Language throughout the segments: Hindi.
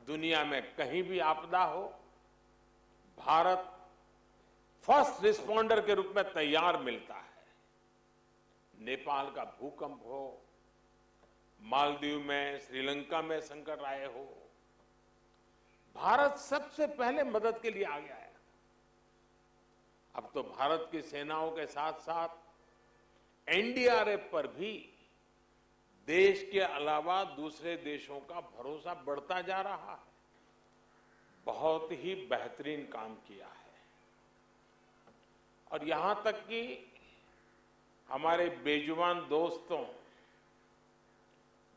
दुनिया में कहीं भी आपदा हो, भारत फर्स्ट रिस्पॉन्डर के रूप में तैयार मिलता है। नेपाल का भूकंप हो, मालदीव में, श्रीलंका में संकट आए हो, भारत सबसे पहले मदद के लिए आगे आया। अब तो भारत की सेनाओं के साथ साथ एनडीआरएफ पर भी देश के अलावा दूसरे देशों का भरोसा बढ़ता जा रहा है। बहुत ही बेहतरीन काम किया है। और यहां तक कि हमारे बेजुबान दोस्तों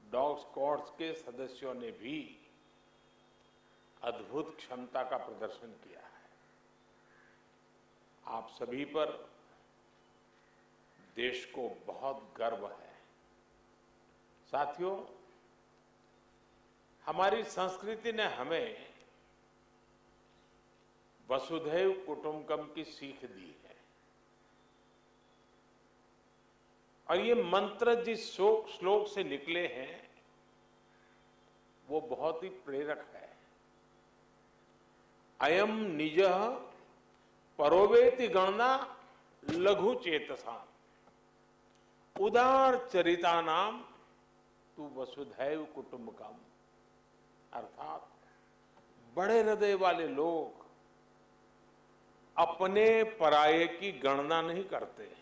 डॉग स्क्वाड्स के सदस्यों ने भी अद्भुत क्षमता का प्रदर्शन किया है। आप सभी पर देश को बहुत गर्व है। साथियों, हमारी संस्कृति ने हमें वसुधैव कुटुंबकम की सीख दी है। और ये मंत्र जिस श्लोक से निकले हैं वो बहुत ही प्रेरक है। अयम निजः परोवेति गणना लघु चेतसा उदार चरिता नाम तू वसुधैव कुटुंबकम। अर्थात बड़े हृदय वाले लोग अपने पराये की गणना नहीं करते।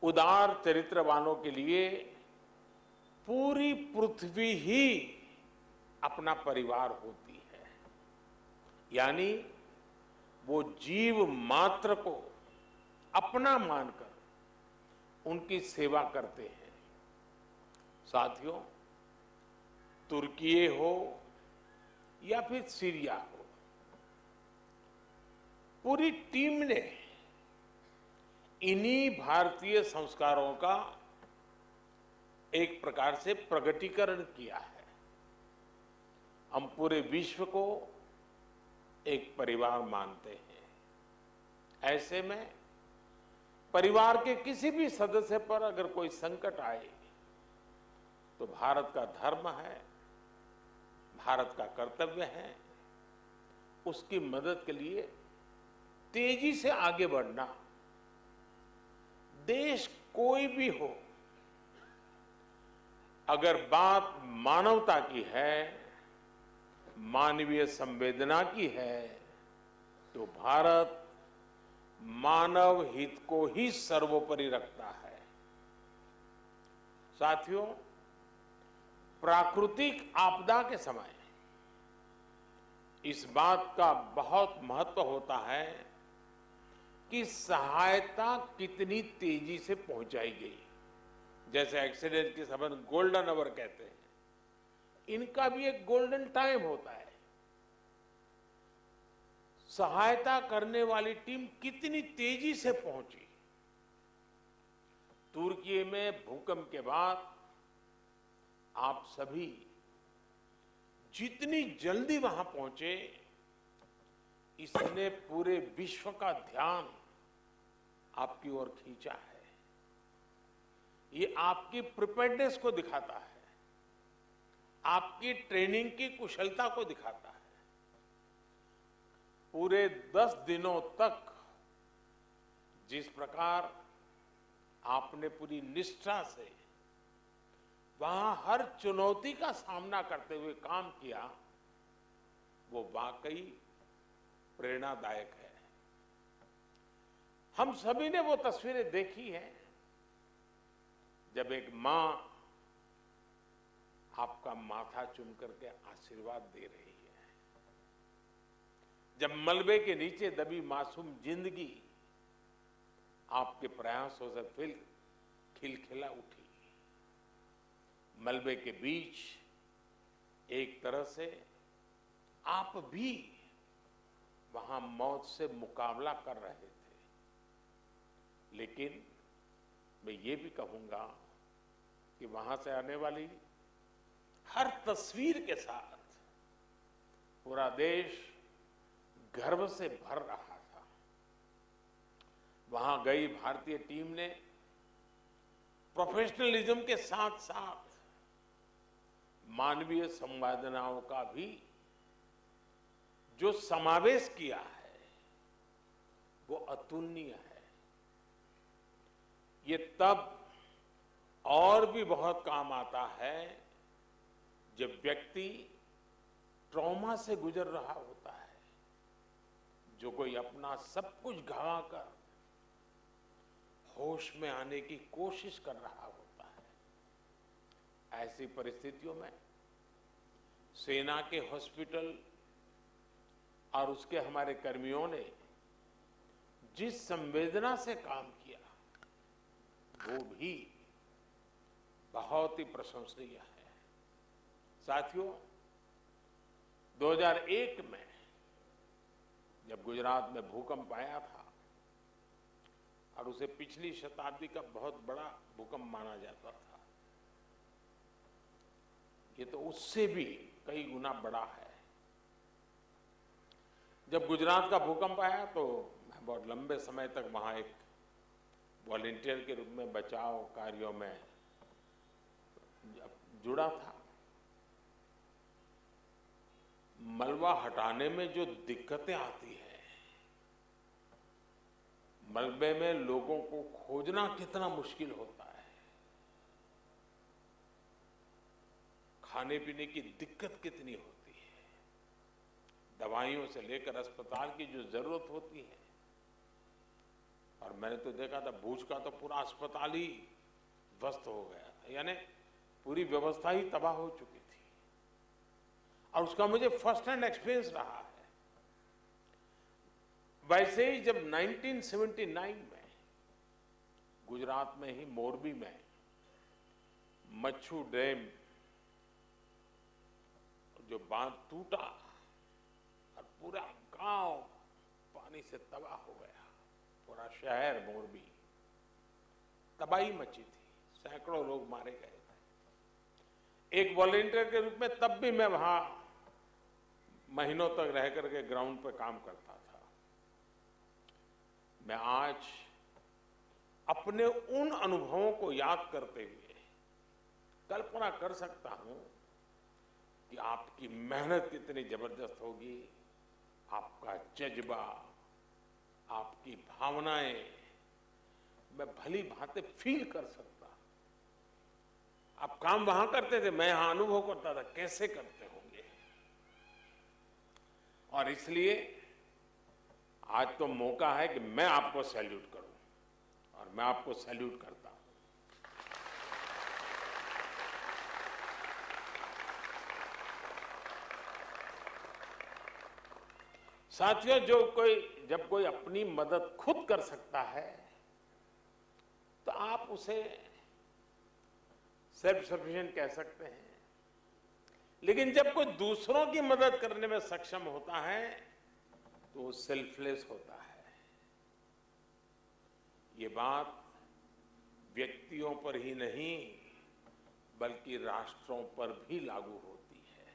उदार चरित्र वालों के लिए पूरी पृथ्वी ही अपना परिवार होती है। यानी वो जीव मात्र को अपना मानकर उनकी सेवा करते हैं। साथियों, तुर्की हो या फिर सीरिया हो, पूरी टीम ने इन्हीं भारतीय संस्कारों का एक प्रकार से प्रगटीकरण किया है। हम पूरे विश्व को एक परिवार मानते हैं। ऐसे में परिवार के किसी भी सदस्य पर अगर कोई संकट आए तो भारत का धर्म है, भारत का कर्तव्य है उसकी मदद के लिए तेजी से आगे बढ़ना। देश कोई भी हो, अगर बात मानवता की है, मानवीय संवेदना की है, तो भारत मानव हित को ही सर्वोपरि रखता है। साथियों, प्राकृतिक आपदा के समय इस बात का बहुत महत्व होता है कि सहायता कितनी तेजी से पहुंचाई गई। जैसे एक्सीडेंट के समय गोल्डन आवर कहते हैं, इनका भी एक गोल्डन टाइम होता है। सहायता करने वाली टीम कितनी तेजी से पहुंची। तुर्की में भूकंप के बाद आप सभी जितनी जल्दी वहां पहुंचे, इसने पूरे विश्व का ध्यान आपकी ओर खींचा है। ये आपकी प्रिपेयर्डनेस को दिखाता है, आपकी ट्रेनिंग की कुशलता को दिखाता है। पूरे 10 दिनों तक जिस प्रकार आपने पूरी निष्ठा से वहां हर चुनौती का सामना करते हुए काम किया, वो वाकई प्रेरणादायक है। हम सभी ने वो तस्वीरें देखी हैं जब एक मां आपका माथा चूम करके आशीर्वाद दे रही है, जब मलबे के नीचे दबी मासूम जिंदगी आपके प्रयासों से फिर खिलखिला उठी। मलबे के बीच एक तरह से आप भी वहां मौत से मुकाबला कर रहे थे। लेकिन मैं ये भी कहूंगा कि वहां से आने वाली हर तस्वीर के साथ पूरा देश गर्व से भर रहा था। वहां गई भारतीय टीम ने प्रोफेशनलिज्म के साथ साथ मानवीय संवेदनाओं का भी जो समावेश किया है वो अतुलनीय है। ये तब और भी बहुत काम आता है जब व्यक्ति ट्रॉमा से गुजर रहा होता है, जो कोई अपना सब कुछ गंवाकर होश में आने की कोशिश कर रहा होता है। ऐसी परिस्थितियों में सेना के हॉस्पिटल और उसके हमारे कर्मियों ने जिस संवेदना से काम किया वो भी बहुत ही प्रशंसनीय है। साथियों, 2001 में जब गुजरात में भूकंप आया था और उसे पिछली शताब्दी का बहुत बड़ा भूकंप माना जाता था, ये तो उससे भी कई गुना बड़ा है। जब गुजरात का भूकंप आया तो मैं बहुत लंबे समय तक वहां एक वॉलंटियर के रूप में बचाव कार्यों में जुड़ा था। मलबा हटाने में जो दिक्कतें आती हैं, मलबे में लोगों को खोजना कितना मुश्किल होता है, खाने पीने की दिक्कत कितनी होती है, दवाइयों से लेकर अस्पताल की जो जरूरत होती है। और मैंने तो देखा था भूज का तो पूरा अस्पताल ही ध्वस्त हो गया था, यानी पूरी व्यवस्था ही तबाह हो चुकी थी। और उसका मुझे फर्स्ट हैंड एक्सपीरियंस रहा है। वैसे ही जब 1979 में गुजरात में ही मोरबी में मच्छू डैम जो बांध टूटा और पूरा गांव पानी से तबाह हो गया, पूरा शहर मोरबी तबाही मची थी, सैकड़ों लोग मारे गए थे। एक वॉलंटियर के रूप में तब भी मैं वहां महीनों तक रह करके ग्राउंड पर काम करता था। मैं आज अपने उन अनुभवों को याद करते हुए कल्पना कर सकता हूं कि आपकी मेहनत कितनी जबरदस्त होगी, आपका जज्बा, आपकी भावनाएं मैं भली भांति फील कर सकता। आप काम वहां करते थे, मैं यहां अनुभव करता था कैसे करते होंगे। और इसलिए आज तो मौका है कि मैं आपको सैल्यूट करूं और मैं आपको सैल्यूट करता हूं। साथियों, जब कोई अपनी मदद खुद कर सकता है तो आप उसे सेल्फ सफिशिएंट कह सकते हैं, लेकिन जब कोई दूसरों की मदद करने में सक्षम होता है तो वो सेल्फलेस होता है। ये बात व्यक्तियों पर ही नहीं बल्कि राष्ट्रों पर भी लागू होती है।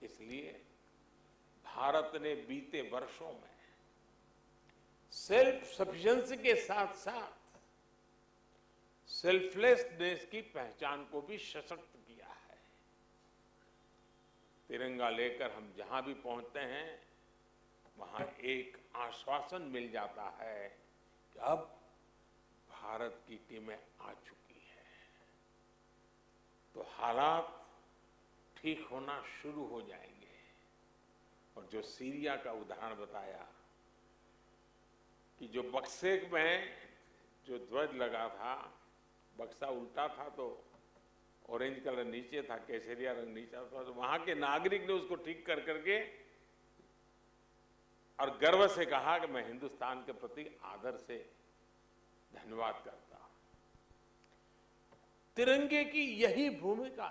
इसलिए भारत ने बीते वर्षों में सेल्फ सफिशिएंसी के साथ साथ सेल्फलेसनेस की पहचान को भी सशक्त किया है। तिरंगा लेकर हम जहां भी पहुंचते हैं वहां एक आश्वासन मिल जाता है कि अब भारत की टीमें आ चुकी है, तो हालात ठीक होना शुरू हो जाएंगे। और जो सीरिया का उदाहरण बताया कि जो बक्से में जो ध्वज लगा था, बक्सा उल्टा था तो ऑरेंज कलर नीचे था, केसरिया रंग नीचे था, तो वहां के नागरिक ने उसको ठीक कर करके और गर्व से कहा कि मैं हिंदुस्तान के प्रति आदर से धन्यवाद करता हूं। तिरंगे की यही भूमिका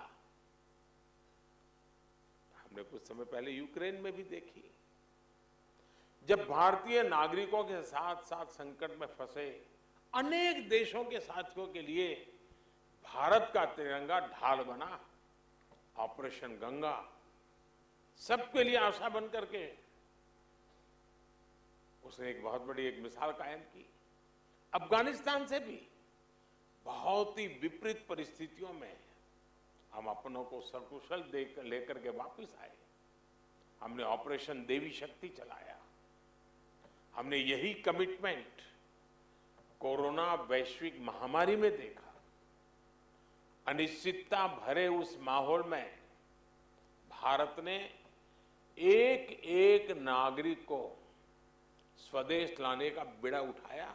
हमने कुछ समय पहले यूक्रेन में भी देखी। जब भारतीय नागरिकों के साथ साथ संकट में फंसे अनेक देशों के साथियों के लिए भारत का तिरंगा ढाल बना। ऑपरेशन गंगा सबके लिए आशा बन करके उसने एक बहुत बड़ी एक मिसाल कायम की। अफगानिस्तान से भी बहुत ही विपरीत परिस्थितियों में हम अपनों को सकुशल लेकर के वापस आए। हमने ऑपरेशन देवी शक्ति चलाया। हमने यही कमिटमेंट कोरोना वैश्विक महामारी में देखा। अनिश्चितता भरे उस माहौल में भारत ने एक एक नागरिक को स्वदेश लाने का बीड़ा उठाया।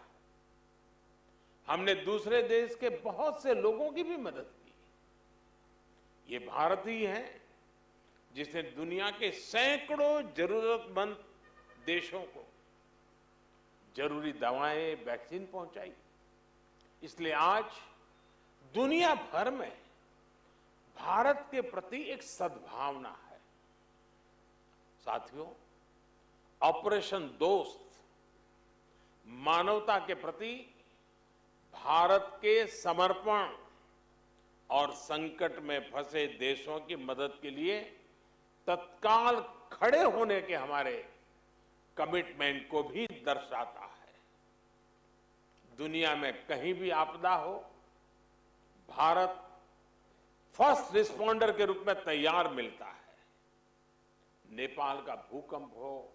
हमने दूसरे देश के बहुत से लोगों की भी मदद की। ये भारत ही है जिसने दुनिया के सैकड़ों जरूरतमंद देशों को जरूरी दवाएं, वैक्सीन पहुंचाई। इसलिए आज दुनिया भर में भारत के प्रति एक सद्भावना है। साथियों, ऑपरेशन दोस्त मानवता के प्रति भारत के समर्पण और संकट में फंसे देशों की मदद के लिए तत्काल खड़े होने के हमारे कमिटमेंट को भी दर्शाता है। दुनिया में कहीं भी आपदा हो, भारत फर्स्ट रिस्पॉन्डर के रूप में तैयार मिलता है। नेपाल का भूकंप हो,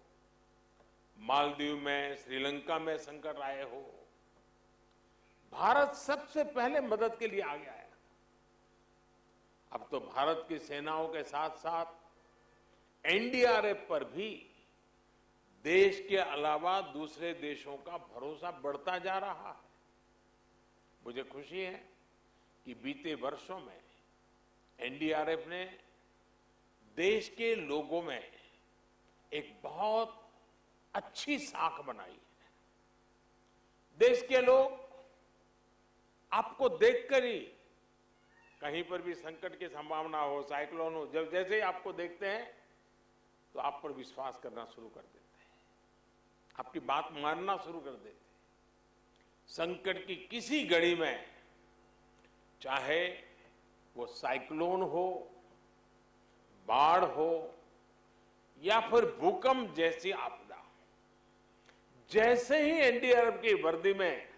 मालदीव में, श्रीलंका में संकट आए हो, भारत सबसे पहले मदद के लिए आगे आया। अब तो भारत की सेनाओं के साथ साथ एनडीआरएफ पर भी देश के अलावा दूसरे देशों का भरोसा बढ़ता जा रहा है। मुझे खुशी है कि बीते वर्षों में एनडीआरएफ ने देश के लोगों में एक बहुत अच्छी साख बनाई है। देश के लोग आपको देखकर ही, कहीं पर भी संकट की संभावना हो, साइक्लोन हो, जब जैसे ही आपको देखते हैं तो आप पर विश्वास करना शुरू कर देते हैं, आपकी बात मानना शुरू कर देते हैं। संकट की किसी घड़ी में, चाहे वो साइक्लोन हो, बाढ़ हो या फिर भूकंप जैसी आपदा, जैसे ही एनडीआरएफ की वर्दी में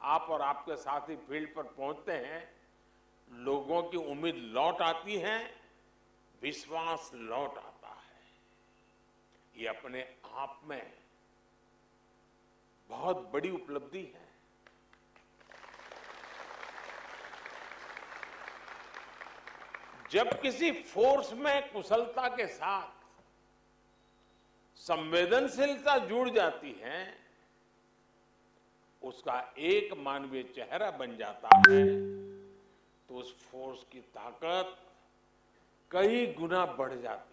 आप और आपके साथी फील्ड पर पहुंचते हैं, लोगों की उम्मीद लौट आती है, विश्वास लौट आता है। ये अपने आप में बहुत बड़ी उपलब्धि है। जब किसी फोर्स में कुशलता के साथ संवेदनशीलता जुड़ जाती है, उसका एक मानवीय चेहरा बन जाता है, तो उस फोर्स की ताकत कई गुना बढ़ जाती है।